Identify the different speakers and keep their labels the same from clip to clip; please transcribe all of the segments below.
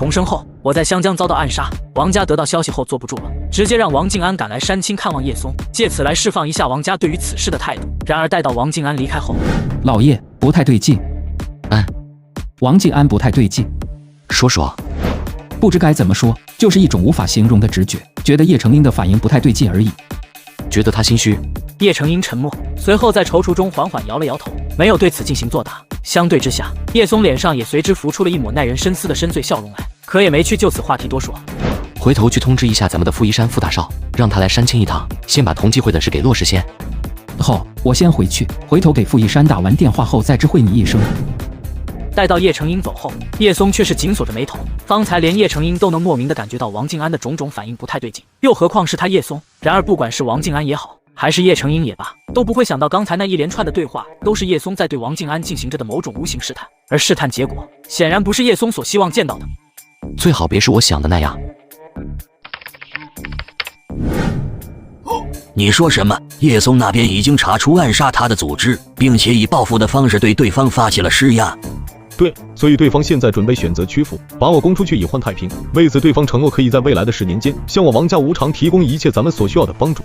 Speaker 1: 重生后，我在湘江遭到暗杀，王家得到消息后坐不住了，直接让王静安赶来山青看望叶松，借此来释放一下王家对于此事的态度。然而待到王静安离开后，
Speaker 2: 老爷不太对劲。王静安不太对劲。
Speaker 3: 说，
Speaker 2: 不知该怎么说，就是一种无法形容的直觉，觉得叶成英的反应不太对劲而已。
Speaker 3: 觉得他心虚。
Speaker 1: 叶成英沉默，随后在踌躇中缓缓摇了摇头，没有对此进行作答。相对之下，叶松脸上也随之浮出了一抹耐人深思的深邃笑容来，可也没去就此话题多说。
Speaker 3: 回头去通知一下咱们的傅一山傅大少，让他来山青一趟，先把同济会的事给落实先。
Speaker 2: 好，我先回去，回头给傅一山打完电话后再知会你一声。
Speaker 1: 待到叶成英走后，叶松却是紧锁着眉头。方才连叶成英都能莫名的感觉到王静安的种种反应不太对劲，又何况是他叶松。然而不管是王静安也好，还是叶成英也罢，都不会想到刚才那一连串的对话都是叶松在对王静安进行着的某种无形试探，而试探结果显然不是叶松所希望见到的。
Speaker 3: 最好别是我想的那样。
Speaker 4: 你说什么？叶松那边已经查出暗杀他的组织，并且以报复的方式对对方发起了施压。
Speaker 5: 对，所以对方现在准备选择屈服，把我供出去以换太平。为此，对方承诺可以在未来的10年间，向我王家无偿提供一切咱们所需要的帮助。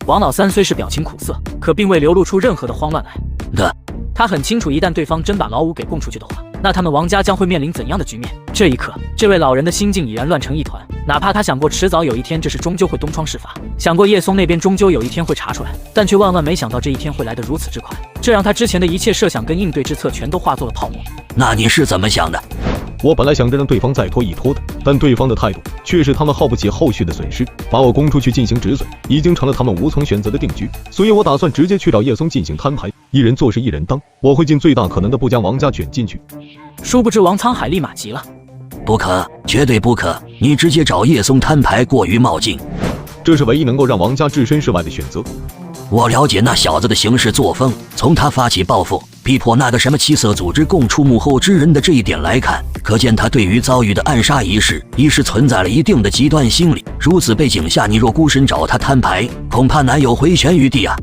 Speaker 1: 王老三虽是表情苦涩，可并未流露出任何的慌乱来。他很清楚，一旦对方真把老五给供出去的话，那他们王家将会面临怎样的局面。这一刻，这位老人的心境已然乱成一团。哪怕他想过迟早有一天这事终究会东窗事发，想过叶松那边终究有一天会查出来，但却万万没想到这一天会来得如此之快，这让他之前的一切设想跟应对之策全都化作了泡沫。
Speaker 4: 那你是怎么想的？
Speaker 5: 我本来想着让对方再拖一拖的，但对方的态度却是他们耗不起后续的损失，把我供出去进行止损，已经成了他们无从选择的定局。所以我打算直接去找叶松进行摊牌，一人做事一人当，我会尽最大可能的不将王家卷进去。
Speaker 1: 殊不知王沧海立马急了，
Speaker 4: 不可，绝对不可！你直接找叶松摊牌过于冒进，
Speaker 5: 这是唯一能够让王家置身事外的选择。
Speaker 4: 我了解那小子的行事作风，从他发起报复，逼迫那个什么七色组织供出幕后之人的这一点来看，可见他对于遭遇的暗杀一事存在了一定的极端心理。如此背景下，你若孤身找他摊牌，恐怕难有回旋余地啊！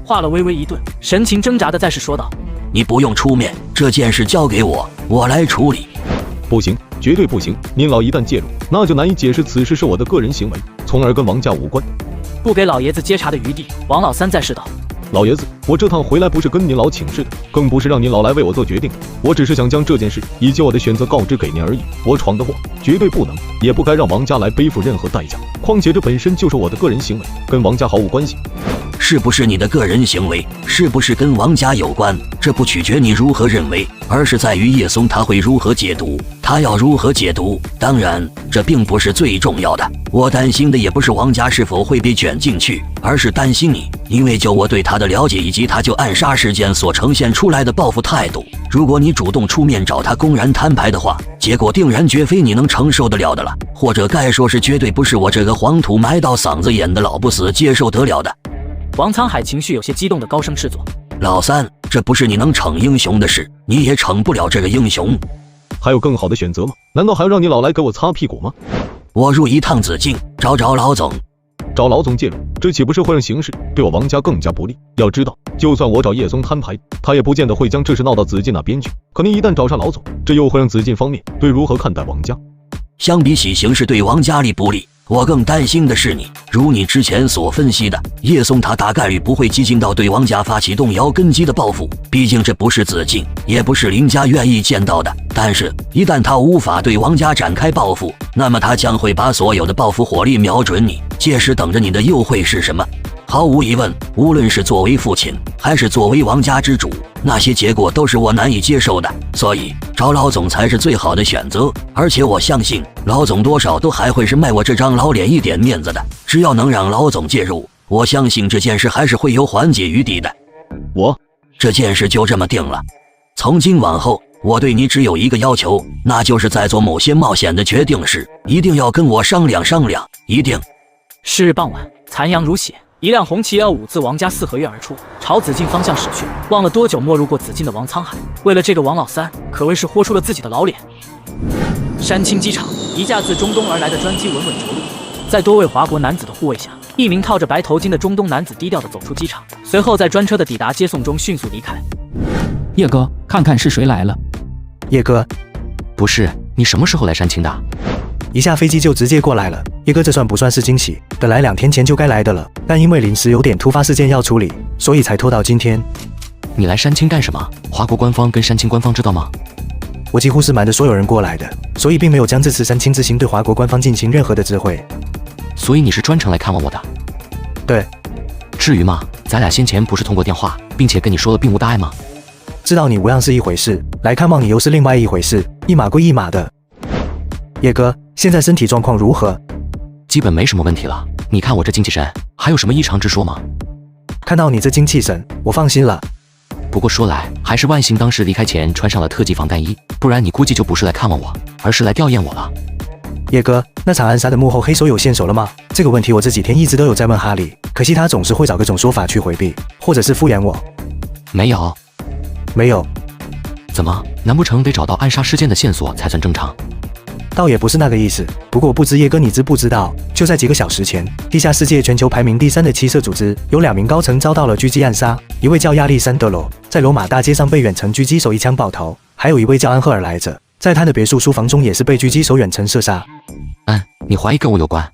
Speaker 1: 话了微微一顿，神情挣扎的再是说道：“
Speaker 4: 你不用出面，这件事交给我，我来处理。”
Speaker 5: 不行，绝对不行！您老一旦介入，那就难以解释此事是我的个人行为，从而跟王家无关。
Speaker 1: 不给老爷子接茬的余地，王老三再是道：“
Speaker 5: 老爷子，我这趟回来不是跟您老请示的，更不是让您老来为我做决定，我只是想将这件事以及我的选择告知给您而已。我闯的祸绝对不能，也不该让王家来背负任何代价。况且这本身就是我的个人行为，跟王家毫无关系。
Speaker 4: 是不是你的个人行为，是不是跟王家有关，这不取决你如何认为，而是在于叶松他会如何解读，他要如何解读。当然，这并不是最重要的。我担心的也不是王家是否会被卷进去，而是担心你，因为就我对他的了解以及他就暗杀事件所呈现出来的报复态度，如果你主动出面找他公然摊牌的话，结果定然绝非你能承受得了的了，或者该说是绝对不是我这个黄土埋到嗓子眼的老不死接受得了的。
Speaker 1: 王沧海情绪有些激动的高声斥责：“
Speaker 4: 老三，这不是你能逞英雄的事，你也逞不了这个英雄。
Speaker 5: 还有更好的选择吗？难道还要让你老来给我擦屁股吗？
Speaker 4: 我入一趟紫禁，找老总。
Speaker 5: 找老总介入，这岂不是会让形势对我王家更加不利？要知道，就算我找叶松摊牌，他也不见得会将这事闹到紫禁那边去。可您一旦找上老总，这又会让紫禁方面对如何看待王家。
Speaker 4: 相比起形势对王家利不利，我更担心的是你，如你之前所分析的，叶松他大概率不会激进到对王家发起动摇根基的报复，毕竟这不是紫禁，也不是林家愿意见到的。但是，一旦他无法对王家展开报复，那么他将会把所有的报复火力瞄准你，届时等着你的又会是什么？毫无疑问，无论是作为父亲，还是作为王家之主，那些结果都是我难以接受的。所以，找老总才是最好的选择。而且我相信，老总多少都还会是卖我这张老脸一点面子的。只要能让老总介入，我相信这件事还是会有缓解余地的。这件事就这么定了。从今往后，我对你只有一个要求，那就是在做某些冒险的决定时，一定要跟我商量商量，一定。
Speaker 1: 是日傍晚，残阳如血。一辆红旗L5自王家四合院而出，朝紫禁方向驶去。忘了多久没入过紫禁的王沧海，为了这个王老三，可谓是豁出了自己的老脸。山青机场，一架自中东而来的专机稳稳着陆，在多位华国男子的护卫下，一名套着白头巾的中东男子低调地走出机场，随后在专车的抵达接送中迅速离开。
Speaker 2: 叶哥，看看是谁来了。
Speaker 3: 叶哥，不是，你什么时候来山青的？
Speaker 6: 一下飞机就直接过来了。叶哥，这算不算是惊喜？本来2天前就该来的了，但因为临时有点突发事件要处理，所以才拖到今天。
Speaker 3: 你来山青干什么？华国官方跟山青官方知道吗？
Speaker 6: 我几乎是瞒着所有人过来的，所以并没有将这次山青之行对华国官方进行任何的知会。
Speaker 3: 所以你是专程来看望我的？
Speaker 6: 对。
Speaker 3: 至于吗？咱俩先前不是通过电话，并且跟你说了并无大碍吗？
Speaker 6: 知道你无恙是一回事，来看望你又是另外一回事，一码归一码的。叶哥，现在身体状况如何？
Speaker 3: 基本没什么问题了。你看我这精气神，还有什么异常之说吗？
Speaker 6: 看到你这精气神，我放心了。
Speaker 3: 不过说来，还是万幸当时离开前穿上了特级防弹衣，不然你估计就不是来看望我，而是来吊唁我了。
Speaker 6: 叶哥，那场暗杀的幕后黑手有线索了吗？这个问题我这几天一直都有在问哈利，可惜他总是会找各种说法去回避，或者是敷衍我。
Speaker 3: 没有。
Speaker 6: 没有？
Speaker 3: 怎么？难不成得找到暗杀事件的线索才算正常？
Speaker 6: 倒也不是那个意思，不过不知叶哥你知不知道，就在几个小时前，地下世界全球排名第3的七色组织有2名高层遭到了狙击暗杀，一位叫亚历山德罗，在罗马大街上被远程狙击手一枪爆头，还有一位叫安赫尔来着，在他的别墅书房中也是被狙击手远程射杀。
Speaker 3: 你怀疑跟我有关？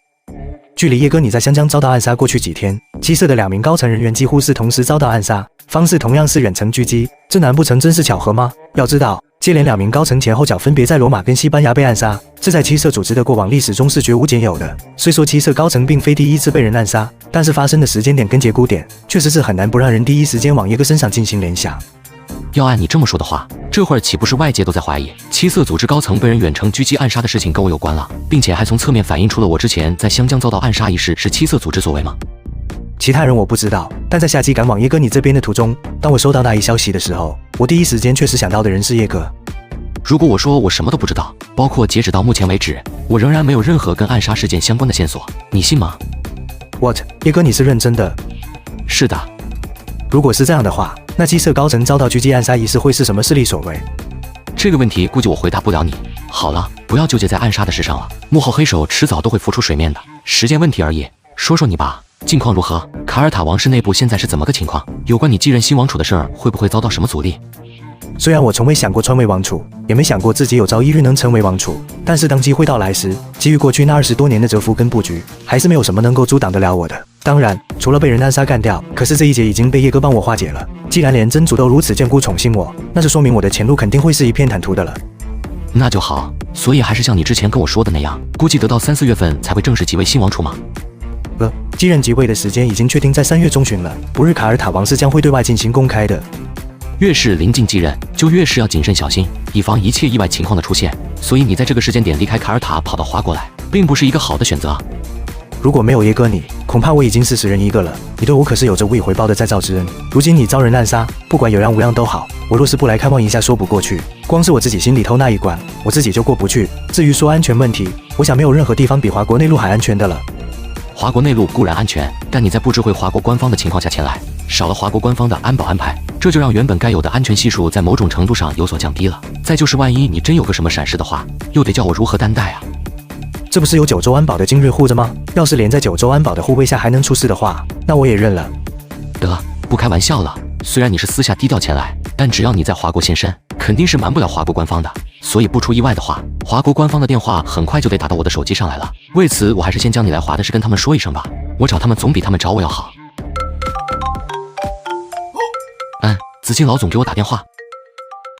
Speaker 6: 距离叶哥你在湘江遭到暗杀过去几天，七色的2名高层人员几乎是同时遭到暗杀，方式同样是远程狙击，这难不成真是巧合吗？要知道，接连2名高层前后脚分别在罗马跟西班牙被暗杀，这在七色组织的过往历史中是绝无仅有的。虽说七色高层并非第一次被人暗杀，但是发生的时间点跟节骨点，确实是很难不让人第一时间往叶哥身上进行联想。
Speaker 3: 要按你这么说的话，这会儿岂不是外界都在怀疑七色组织高层被人远程狙击暗杀的事情跟我有关了，并且还从侧面反映出了我之前在湘江遭到暗杀一事是七色组织所为吗？
Speaker 6: 其他人我不知道，但在下机赶往叶哥你这边的途中，当我收到那一消息的时候，我第一时间确实想到的人是叶哥。
Speaker 3: 如果我说我什么都不知道，包括截止到目前为止，我仍然没有任何跟暗杀事件相关的线索，你信吗？
Speaker 6: What？ 叶哥你是认真的？
Speaker 3: 是的。
Speaker 6: 如果是这样的话，那七色高层遭到狙击暗杀一事会是什么势力所为？
Speaker 3: 这个问题估计我回答不了你。好了，不要纠结在暗杀的事上了，幕后黑手迟早都会浮出水面的，时间问题而已。说说你吧，近况如何？卡尔塔王室内部现在是怎么个情况？有关你继任新王储的事儿，会不会遭到什么阻力？
Speaker 6: 虽然我从未想过篡位王储，也没想过自己有朝一日能成为王储，但是当机会到来时，基于过去那20多年的蛰伏跟布局，还是没有什么能够阻挡得了我的。当然，除了被人暗杀干掉，可是这一劫已经被叶哥帮我化解了。既然连真主都如此眷顾宠幸我，那就说明我的前路肯定会是一片坦途的了。
Speaker 3: 那就好，所以还是像你之前跟我说的那样，估计得到3、4月份才会正式即位新王储吗？
Speaker 6: 继任即位的时间已经确定在3月中旬了，不日卡尔塔王室将会对外进行公开的。
Speaker 3: 越是临近继任，就越是要谨慎小心，以防一切意外情况的出现。所以你在这个时间点离开卡尔塔，跑到华国来，并不是一个好的选择。
Speaker 6: 如果没有叶哥你，恐怕我已经是死人一个了。你对我可是有着无以回报的再造之恩。如今你遭人暗杀，不管有样无样都好，我若是不来看望一下，说不过去。光是我自己心里头那一关，我自己就过不去。至于说安全问题，我想没有任何地方比华国内陆还安全的了。
Speaker 3: 华国内陆固然安全，但你在不知会华国官方的情况下前来，少了华国官方的安保安排，这就让原本该有的安全系数在某种程度上有所降低了。再就是万一你真有个什么闪失的话，又得叫我如何担待啊？
Speaker 6: 这不是有9州安保的精锐护着吗？要是连在9州安保的护卫下还能出事的话，那我也认了。
Speaker 3: 得，不开玩笑了。虽然你是私下低调前来，但只要你在华国现身，肯定是瞒不了华国官方的。所以不出意外的话，华国官方的电话很快就得打到我的手机上来了。为此，我还是先将你来华的事跟他们说一声吧。我找他们总比他们找我要好。子敬老总给我打电话，